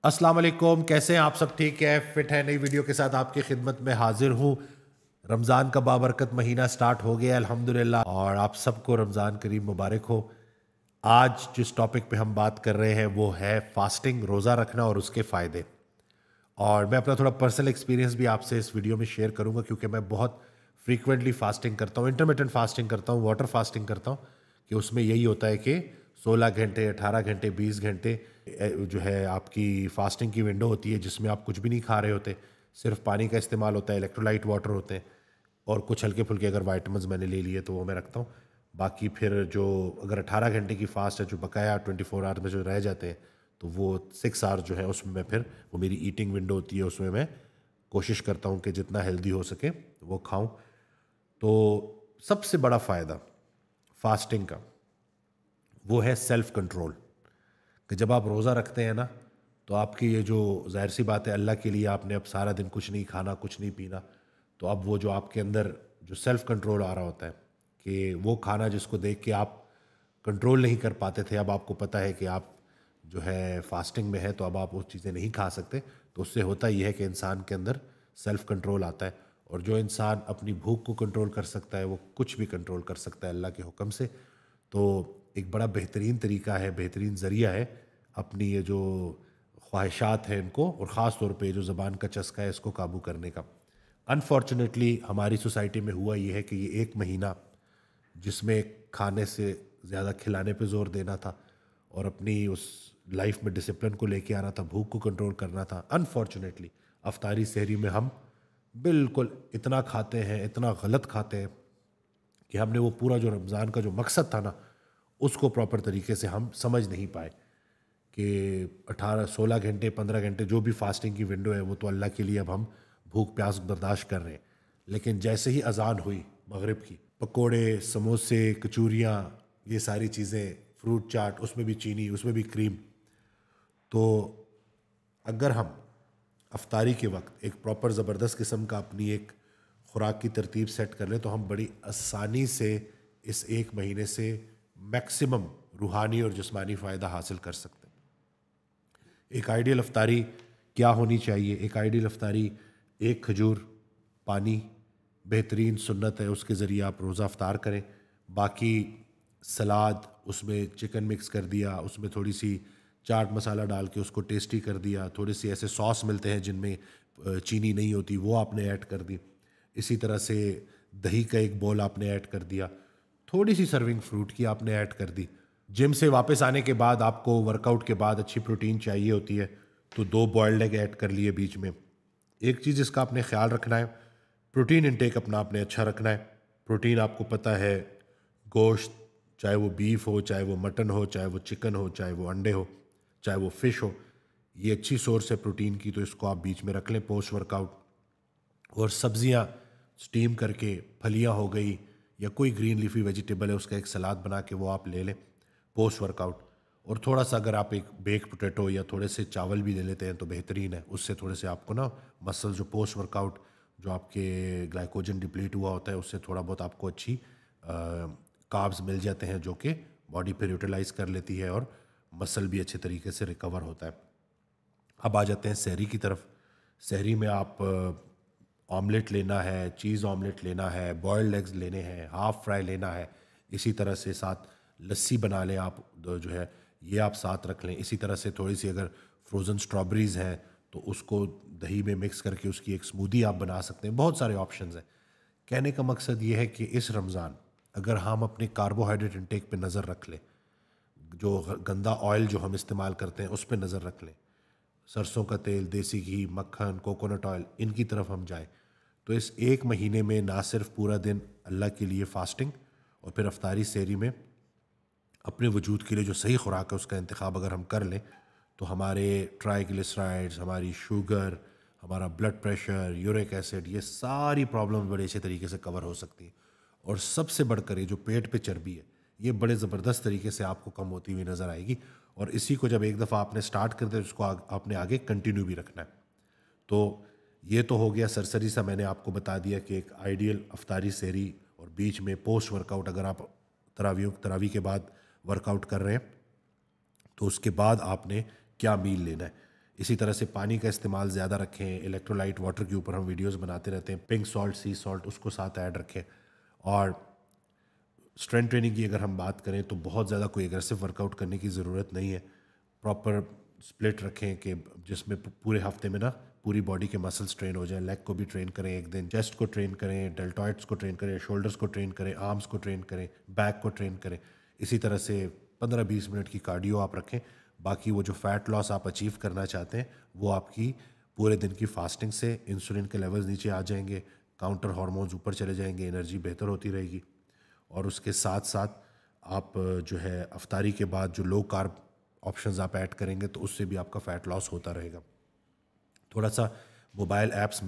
अस्सलाम वालेकुम, कैसे हैं आप सब? ठीक है, फिट है? नई वीडियो के साथ आपकी खिदमत में हाजिर हूँ। रमज़ान का बाबरकत महीना स्टार्ट हो गया अल्हम्दुलिल्लाह, और आप सबको रमज़ान करीम मुबारक हो। आज जिस टॉपिक पे हम बात कर रहे हैं वो है फास्टिंग, रोज़ा रखना और उसके फ़ायदे। और मैं अपना थोड़ा पर्सनल एक्सपीरियंस भी आपसे इस वीडियो में शेयर करूंगा, क्योंकि मैं बहुत फ्रीक्वेंटली फास्टिंग करता हूँ, इंटरमिटेंट फास्टिंग करता हूँ, वाटर फास्टिंग करता हूँ। कि उसमें यही होता है कि 16 घंटे, 18 घंटे, 20 घंटे जो है आपकी फास्टिंग की विंडो होती है, जिसमें आप कुछ भी नहीं खा रहे होते, सिर्फ पानी का इस्तेमाल होता है, इलेक्ट्रोलाइट वाटर होते हैं, और कुछ हल्के फुल्के अगर वाइटमिन्स मैंने ले लिए तो वो मैं रखता हूँ। बाकी फिर जो अगर 18 घंटे की फास्ट है, जो बकाया 24 आवर में जो रह जाते हैं, तो वो 6 आवर जो है उसमें मैं फिर वो मेरी ईटिंग विंडो होती है, उसमें मैं कोशिश करता हूँ कि जितना हेल्दी हो सके वो खाऊं। तो सबसे बड़ा फ़ायदा फास्टिंग का वो है सेल्फ कंट्रोल। कि जब आप रोज़ा रखते हैं ना, तो आपकी ये जो ज़ाहिर सी बात है, अल्लाह के लिए आपने अब सारा दिन कुछ नहीं खाना, कुछ नहीं पीना, तो अब वो जो आपके अंदर जो सेल्फ कंट्रोल आ रहा होता है, कि वो खाना जिसको देख के आप कंट्रोल नहीं कर पाते थे, अब आपको पता है कि आप जो है फास्टिंग में है, तो अब आप वो चीज़ें नहीं खा सकते। तो उससे होता यह है कि इंसान के अंदर सेल्फ कंट्रोल आता है, और जो इंसान अपनी भूख को कंट्रोल कर सकता है वो कुछ भी कंट्रोल कर सकता है अल्लाह के हुक्म से। तो एक बड़ा बेहतरीन तरीका है, बेहतरीन ज़रिया है अपनी ये जो ख्वाहिशात हैं इनको, और ख़ास तौर पे जो ज़बान का चस्का है इसको काबू करने का। अनफॉर्चुनेटली हमारी सोसाइटी में हुआ ये है कि ये एक महीना जिसमें खाने से ज़्यादा खिलाने पे ज़ोर देना था, और अपनी उस लाइफ में डिसिप्लिन को लेके आना था, भूख को कंट्रोल करना था, अनफॉर्चुनेटली अफ्तारी सहरी में हम बिल्कुल इतना खाते हैं, इतना गलत खाते हैं कि हमने वो पूरा जो रमज़ान का जो मकसद था ना, उसको प्रॉपर तरीके से हम समझ नहीं पाए। कि 18 16 घंटे, 15 घंटे जो भी फास्टिंग की विंडो है, वो तो अल्लाह के लिए अब हम भूख प्यास बर्दाश्त कर रहे हैं। लेकिन जैसे ही अजान हुई मगरिब की, पकोड़े, समोसे, कचूरियाँ, ये सारी चीज़ें, फ्रूट चाट, उसमें भी चीनी, उसमें भी क्रीम। तो अगर हम अफ्तारी के वक्त एक प्रॉपर ज़बरदस्त किस्म का अपनी एक खुराक की तरतीब सेट कर लें, तो हम बड़ी आसानी से इस एक महीने से मैक्सिमम रूहानी और जिस्मानी फ़ायदा हासिल कर सकते हैं। एक आइडियल अफ्तारी क्या होनी चाहिए? एक आइडियल अफ्तारी, एक खजूर, पानी, बेहतरीन सुन्नत है, उसके ज़रिए आप रोज़ा अफ्तार करें। बाकी सलाद, उसमें चिकन मिक्स कर दिया, उसमें थोड़ी सी चाट मसाला डाल के उसको टेस्टी कर दिया, थोड़े से ऐसे सॉस मिलते हैं जिनमें चीनी नहीं होती, वो आपने ऐड कर दी। इसी तरह से दही का एक बॉल आपने ऐड कर दिया, थोड़ी सी सर्विंग फ्रूट की आपने ऐड कर दी। जिम से वापस आने के बाद आपको वर्कआउट के बाद अच्छी प्रोटीन चाहिए होती है, तो 2 बॉयल्ड एग ऐड कर लिए बीच में। एक चीज़ इसका आपने ख्याल रखना है, प्रोटीन इंटेक अपना आपने अच्छा रखना है। प्रोटीन आपको पता है, गोश्त, चाहे वो बीफ हो, चाहे वो मटन हो, चाहे वो चिकन हो, चाहे वो अंडे हो, चाहे वो फ़िश हो, ये अच्छी सोर्स है प्रोटीन की, तो इसको आप बीच में रख लें पोस्ट वर्कआउट। और सब्जियां स्टीम करके, फलियां हो गई, या कोई ग्रीन लीफी वेजिटेबल है उसका एक सलाद बना के वो आप ले लें पोस्ट वर्कआउट। और थोड़ा सा अगर आप एक बेक पोटैटो या थोड़े से चावल भी ले लेते हैं तो बेहतरीन है, उससे थोड़े से आपको ना मसल जो पोस्ट वर्कआउट जो आपके ग्लाइकोजन डिप्लीट हुआ होता है, उससे थोड़ा बहुत आपको अच्छी कार्ब्स मिल जाते हैं, जो कि बॉडी फिर यूटिलाइज कर लेती है और मसल भी अच्छे तरीके से रिकवर होता है। अब आ जाते हैं सहरी की तरफ। सहरी में आप ऑमलेट लेना है, चीज़ ऑमलेट लेना है, बॉयल्ड एग्स लेने हैं, हाफ़ फ्राई लेना है। इसी तरह से साथ लस्सी बना लें आप, जो है ये आप साथ रख लें। इसी तरह से थोड़ी सी अगर फ्रोज़न स्ट्रॉबेरीज़ हैं तो उसको दही में मिक्स करके उसकी एक स्मूदी आप बना सकते हैं। बहुत सारे ऑप्शंस हैं। कहने का मकसद ये है कि इस रमज़ान अगर हम अपने कार्बोहाइड्रेट इंटेक पे नज़र रख लें, जो गंदा ऑयल जो हम इस्तेमाल करते हैं उस पे नज़र रख लें, सरसों का तेल, देसी घी, मक्खन, कोकोनट ऑयल, इनकी तरफ हम जाएं, तो इस एक महीने में ना सिर्फ पूरा दिन अल्लाह के लिए फास्टिंग, और फिर अफ्तारी सहरी में अपने वजूद के लिए जो सही खुराक है उसका इंतखाब अगर हम कर लें, तो हमारे ट्राइग्लिसराइड्स, हमारी शुगर, हमारा ब्लड प्रेशर, यूरिक एसिड, ये सारी प्रॉब्लम बड़े अच्छे तरीके से कवर हो सकती हैं। और सबसे बढ़कर ये जो पेट पे चर्बी है, ये बड़े ज़बरदस्त तरीके से आपको कम होती हुई नज़र आएगी। और इसी को जब एक दफ़ा आपने स्टार्ट कर दिया, उसको आपने आगे कंटिन्यू भी रखना है। तो ये तो हो गया सरसरी सा, मैंने आपको बता दिया कि एक आइडियल अफ्तारी सहरी, और बीच में पोस्ट वर्कआउट अगर आप तरावी के बाद वर्कआउट कर रहे हैं तो उसके बाद आपने क्या मील लेना है। इसी तरह से पानी का इस्तेमाल ज़्यादा रखें, इलेक्ट्रोलाइट वाटर के ऊपर हम वीडियोस बनाते रहते हैं, पिंक सॉल्ट, सी सॉल्ट उसको साथ ऐड रखें। और स्ट्रेंथ ट्रेनिंग की अगर हम बात करें तो बहुत ज़्यादा कोई एग्रेसिव वर्कआउट करने की ज़रूरत नहीं है। प्रॉपर स्प्लिट रखें कि जिसमें पूरे हफ्ते में ना पूरी बॉडी के मसल्स ट्रेन हो जाएं। लेग को भी ट्रेन करें एक दिन, चेस्ट को ट्रेन करें, डेल्टॉइड्स को ट्रेन करें, शोल्डर्स को ट्रेन करें, आर्म्स को ट्रेन करें, बैक को ट्रेन करें। इसी तरह से 15-20 मिनट की कार्डियो आप रखें। बाकी वो जो फैट लॉस आप अचीव करना चाहते हैं वो आपकी पूरे दिन की फास्टिंग से इंसुलिन के लेवल्स नीचे आ जाएंगे, काउंटर हार्मोन्स ऊपर चले जाएंगे, एनर्जी बेहतर होती रहेगी। और उसके साथ साथ आप जो है अफ्तारी के बाद जो लो कार्ब ऑप्शंस आप ऐड करेंगे तो उससे भी आपका फ़ैट लॉस होता रहेगा। थोड़ा सा मोबाइल ऐप्स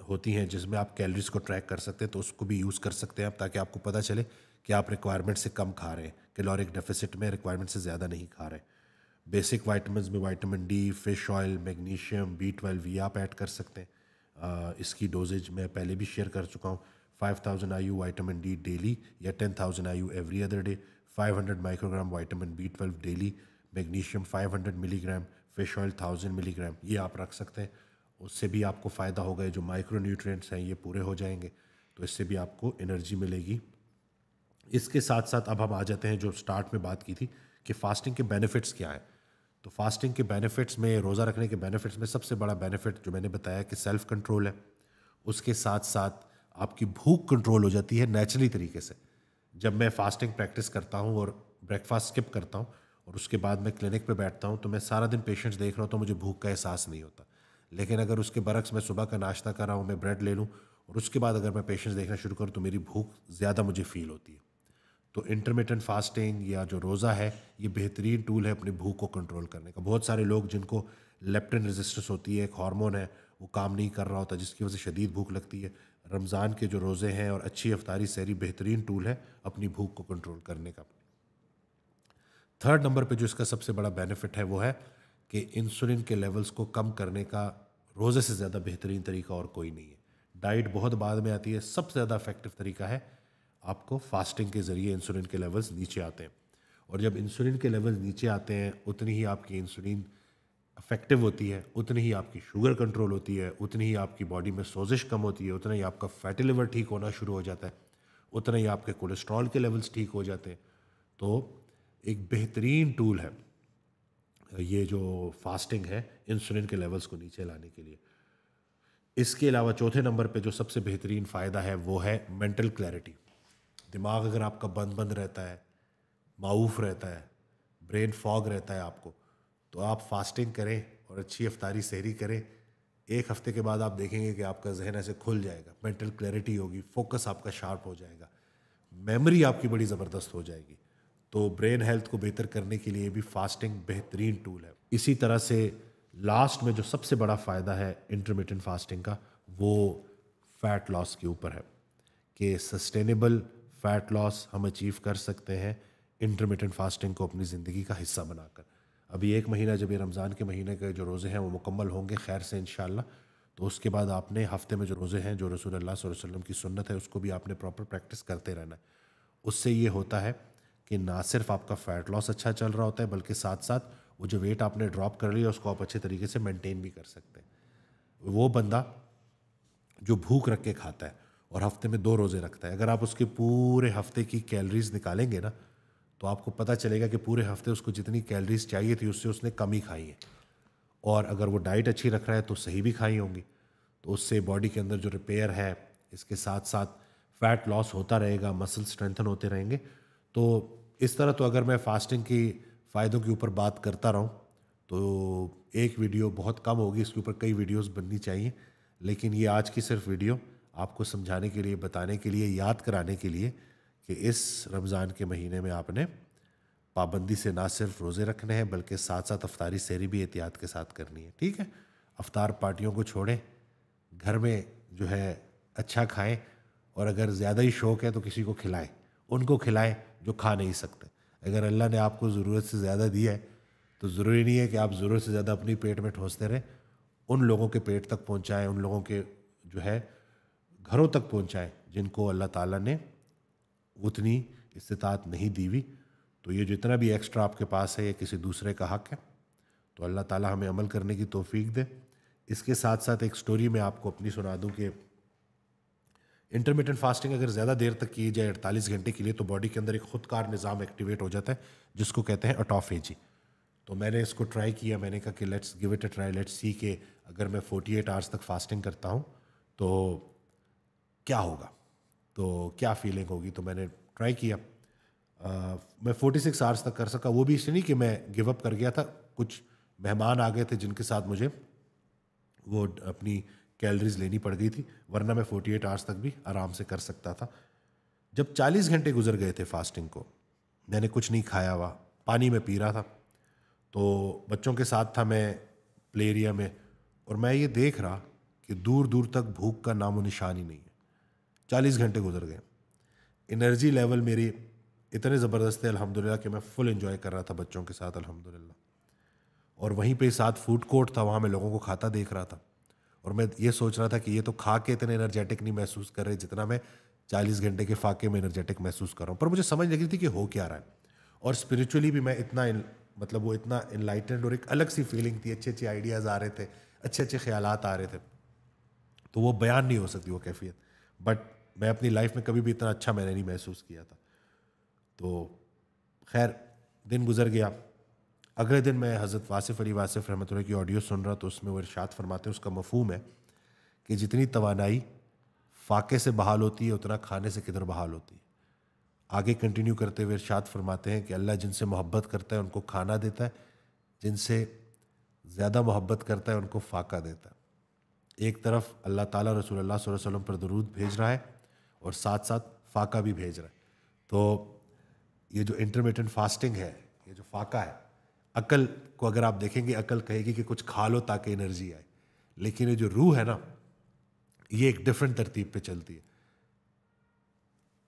होती हैं जिसमें आप कैलोरीज को ट्रैक कर सकते हैं, तो उसको भी यूज़ कर सकते हैं आप, ताकि आपको पता चले कि आप रिक्वायरमेंट से कम खा रहे हैं, कैलोरिक डेफिसिट में रिक्वायरमेंट से ज़्यादा नहीं खा रहे। बेसिक वाइटामिन में vitamin D, fish oil, magnesium, B12 ये आप ऐड कर सकते हैं। इसकी डोजेज मैं पहले भी शेयर कर चुका हूँ। 5000 IU विटामिन डी डेली या 10,000 IU every other day, 500 microgram vitamin B12 daily, magnesium 500 milligram, fish oil 1000 milligram, ये आप रख सकते हैं। उससे भी आपको फ़ायदा होगा, जो माइक्रो न्यूट्रिएंट्स हैं ये पूरे हो जाएंगे, तो इससे भी आपको एनर्जी मिलेगी। इसके साथ साथ अब हम आ जाते हैं जो स्टार्ट में बात की थी कि फास्टिंग के बेनिफिट्स क्या हैं। तो फास्टिंग के बेनिफिट्स में, रोज़ा रखने के बेनिफिट्स में सबसे बड़ा बेनिफिट जो मैंने बताया कि सेल्फ कंट्रोल है। उसके साथ साथ आपकी भूख कंट्रोल हो जाती है नेचुरली तरीके से। जब मैं फास्टिंग प्रैक्टिस करता हूँ और ब्रेकफास्ट स्किप करता हूँ और उसके बाद मैं क्लिनिक पे बैठता हूँ, तो मैं सारा दिन पेशेंट्स देख रहा हूँ तो मुझे भूख का एहसास नहीं होता। लेकिन अगर उसके बरक्स मैं सुबह का नाश्ता कर रहा हूँ, मैं ब्रेड ले लूँ और उसके बाद अगर मैं पेशेंट्स देखना शुरू करूँ तो मेरी भूख ज़्यादा मुझे फ़ील होती है। तो इंटरमिटेंट फास्टिंग या जो रोज़ा है ये बेहतरीन टूल है अपनी भूख को कंट्रोल करने का। बहुत सारे लोग जिनको लेप्टिन रेजिस्टेंस होती है, एक हार्मोन है, वो काम नहीं कर रहा होता, जिसकी वजह से शदीद भूख लगती है। रमज़ान के जो रोज़े हैं और अच्छी अफ्तारी सहरी बेहतरीन टूल है अपनी भूख को कंट्रोल करने का। थर्ड नंबर पे जो इसका सबसे बड़ा बेनिफिट है वो है कि इंसुलिन के लेवल्स को कम करने का रोज़े से ज़्यादा बेहतरीन तरीका और कोई नहीं है। डाइट बहुत बाद में आती है, सबसे ज़्यादा इफेक्टिव तरीका है आपको फास्टिंग के ज़रिए इंसुलिन के लेवल्स नीचे आते हैं। और जब इंसुलिन के लेवल्स नीचे आते हैं उतनी ही आपकी इंसुलिन इफेक्टिव होती है, उतनी ही आपकी शुगर कंट्रोल होती है, उतनी ही आपकी बॉडी में सोजिश कम होती है, उतना ही आपका फैटी लिवर ठीक होना शुरू हो जाता है, उतना ही आपके कोलेस्ट्रॉल के लेवल्स ठीक हो जाते हैं। तो एक बेहतरीन टूल है ये जो फास्टिंग है इंसुलिन के लेवल्स को नीचे लाने के लिए। इसके अलावा चौथे नंबर पे जो सबसे बेहतरीन फ़ायदा है वो है मेंटल क्लैरिटी। दिमाग अगर आपका बंद बंद रहता है, माऊफ रहता है, ब्रेन फॉग रहता है आपको, तो आप फास्टिंग करें और अच्छी अफ्तारी सहरी करें, एक हफ्ते के बाद आप देखेंगे कि आपका जहन ऐसे खुल जाएगा, मेंटल क्लैरिटी होगी, फोकस आपका शार्प हो जाएगा, मेमोरी आपकी बड़ी ज़बरदस्त हो जाएगी। तो ब्रेन हेल्थ को बेहतर करने के लिए भी फास्टिंग बेहतरीन टूल है। इसी तरह से लास्ट में जो सबसे बड़ा फ़ायदा है इंटरमिटेंट फास्टिंग का वो फ़ैट लॉस के ऊपर है कि सस्टेनेबल फ़ैट लॉस हम अचीव कर सकते हैं इंटरमिटेंट फास्टिंग को अपनी ज़िंदगी का हिस्सा बनाकर। अभी एक महीना जब ये रमज़ान के महीने के जो रोज़े हैं वो मुकम्मल होंगे खैर से इंशाल्लाह, तो उसके बाद आपने हफ्ते में जो रोज़े हैं जो रसूल अल्लाह सल्लल्लाहु अलैहि वसल्लम की सुन्नत है उसको भी आपने प्रॉपर प्रैक्टिस करते रहना है। उससे ये होता है कि ना सिर्फ आपका फ़ैट लॉस अच्छा चल रहा होता है बल्कि साथ साथ वो जो वेट आपने ड्रॉप कर लिया उसको आप अच्छे तरीके से मेंटेन भी कर सकते हैं। वो बंदा जो भूख रख के खाता है और हफ्ते में 2 रोज़े रखता है, अगर आप उसके पूरे हफ्ते की कैलोरीज निकालेंगे ना तो आपको पता चलेगा कि पूरे हफ्ते उसको जितनी कैलोरीज चाहिए थी उससे उसने कम ही खाई है। और अगर वो डाइट अच्छी रख रहा है तो सही भी खाई होंगी, तो उससे बॉडी के अंदर जो रिपेयर है, इसके साथ साथ फैट लॉस होता रहेगा, मसल स्ट्रेंथन होते रहेंगे। तो इस तरह तो अगर मैं फास्टिंग की फ़ायदों के ऊपर बात करता रहूँ तो एक वीडियो बहुत कम होगी, इसके ऊपर कई वीडियोस बननी चाहिए। लेकिन ये आज की सिर्फ वीडियो आपको समझाने के लिए, बताने के लिए, याद कराने के लिए कि इस रमज़ान के महीने में आपने पाबंदी से ना सिर्फ रोज़े रखने हैं बल्कि साथ साथ अफ्तारी सहरी भी एहतियात के साथ करनी है। ठीक है, अफ्तार पार्टियों को छोड़ें, घर में जो है अच्छा खाएं और अगर ज़्यादा ही शौक़ है तो किसी को खिलाएं, उनको खिलाएं जो खा नहीं सकते। अगर अल्लाह ने आपको ज़रूरत से ज़्यादा दिया है तो ज़रूरी नहीं है कि आप ज़रूरत से ज़्यादा अपनी पेट में ठोंसते रहें, उन लोगों के पेट तक पहुँचाएँ, उन लोगों के जो है घरों तक पहुँचाएँ जिनको अल्लाह ताला ने उतनी इस्तिताअत नहीं दी हुई। तो ये जितना भी एक्स्ट्रा आपके पास है ये किसी दूसरे का हक है, تو اللہ تعالیٰ ہمیں عمل کرنے کی توفیق دے. اس کے ساتھ ساتھ ایک سٹوری میں آپ کو اپنی سنا دوں کہ انٹرمیٹنٹ فاسٹنگ اگر زیادہ دیر تک کی جائے 48 گھنٹے کے لیے تو باڈی کے اندر ایک خود کار نظام ایکٹیویٹ ہو جاتا ہے جس کو کہتے ہیں آٹوفیجی. تو میں نے اس کو ٹرائی کیا, میں نے کہا کہ let's give it a try, let's see کہ اگر میں 48 آورس تک فاسٹنگ کرتا ہوں تو کیا ہوگا, تو کیا فیلنگ ہوگی. تو میں نے ٹرائی کیا, میں 46 آورس تک کر سکا. وہ بھی اس لیے نہیں کہ میں گیو اپ کر گیا تھا, کچھ مہمان آ گئے تھے جن کے ساتھ مجھے وہ اپنی کیلریز لینی پڑ گئی تھی, ورنہ میں 48 آورس تک بھی آرام سے کر سکتا تھا. جب 40 گھنٹے گزر گئے تھے فاسٹنگ کو, میں نے کچھ نہیں کھایا ہوا, پانی میں پی رہا تھا. تو بچوں کے ساتھ تھا میں پلے ایریا میں, اور میں یہ دیکھ رہا کہ دور دور تک بھوک کا نام و نشان ہی نہیں ہے. 40 گھنٹے گزر گئے, انرجی لیول میری اتنے زبردست ہے الحمدللہ کہ میں فل انجوائے کر رہا تھا بچوں کے ساتھ الحمدللہ. اور وہیں پہ ساتھ فوڈ کورٹ تھا, وہاں میں لوگوں کو کھاتا دیکھ رہا تھا, اور میں یہ سوچ رہا تھا کہ یہ تو کھا کے اتنے انرجیٹک نہیں محسوس کر رہے جتنا میں 40 گھنٹے کے فاقے میں انرجیٹک محسوس کر رہا ہوں. پر مجھے سمجھ لگی تھی کہ ہو کیا رہا ہے, اور اسپریچولی بھی میں اتنا مطلب وہ اتنا انلائٹنڈ, اور ایک الگ سی فیلنگ تھی, اچھے اچھے آئیڈیاز آ رہے تھے, اچھے اچھے خیالات آ رہے تھے. تو وہ بیان نہیں ہو سکتی وہ کیفیت, بٹ میں اپنی لائف میں کبھی بھی اتنا اچھا میں نے نہیں محسوس کیا تھا. تو خیر دن گزر گیا. اگلے دن میں حضرت واصف علی واصف رحمۃ اللہ کی آڈیو سن رہا, تو اس میں وہ ارشاد فرماتے ہیں, اس کا مفہوم ہے کہ جتنی توانائی فاقے سے بحال ہوتی ہے اتنا کھانے سے کدھر بحال ہوتی ہے. آگے کنٹینیو کرتے ہوئے ارشاد فرماتے ہیں کہ اللہ جن سے محبت کرتا ہے ان کو کھانا دیتا ہے, جن سے زیادہ محبت کرتا ہے ان کو فاقہ دیتا ہے. ایک طرف اللہ تعالیٰ رسول اللہ صلی اللہ علیہ وسلم پر درود بھیج رہا ہے, اور ساتھ ساتھ فاقہ بھی بھیج رہا ہے. تو یہ جو انٹرمیٹنٹ فاسٹنگ ہے, یہ جو فاقہ ہے, عقل کو اگر آپ دیکھیں گے عقل کہے گی کہ کچھ کھا لو تاکہ انرجی آئے, لیکن یہ جو روح ہے نا, یہ ایک ڈفرینٹ ترتیب پہ چلتی ہے.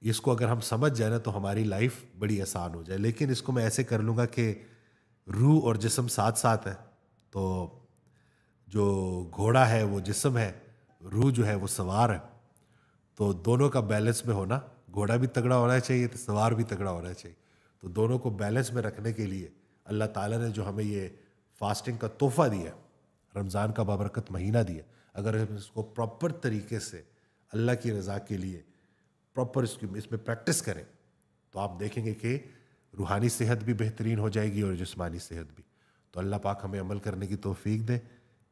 اس کو اگر ہم سمجھ جائیں نا تو ہماری لائف بڑی آسان ہو جائے. لیکن اس کو میں ایسے کر لوں گا کہ روح اور جسم ساتھ ساتھ ہے, تو جو گھوڑا ہے وہ جسم ہے, روح جو ہے وہ سوار ہے. تو دونوں کا بیلنس میں ہونا, گھوڑا بھی تگڑا ہونا چاہیے تو سوار بھی تگڑا ہونا چاہیے. تو دونوں کو بیلنس میں رکھنے کے لیے اللہ تعالیٰ نے جو ہمیں یہ فاسٹنگ کا تحفہ دیا, رمضان کا بابرکت مہینہ دیا, اگر ہم اس کو پراپر طریقے سے اللہ کی رضا کے لیے پراپر اس میں پریکٹس کریں تو آپ دیکھیں گے کہ روحانی صحت بھی بہترین ہو جائے گی اور جسمانی صحت بھی. تو اللہ پاک ہمیں عمل کرنے کی توفیق دے.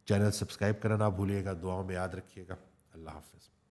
چینل سبسکرائب کرنا نہ بھولیے گا, دعاؤں میں یاد رکھیے گا. اللہ حافظ.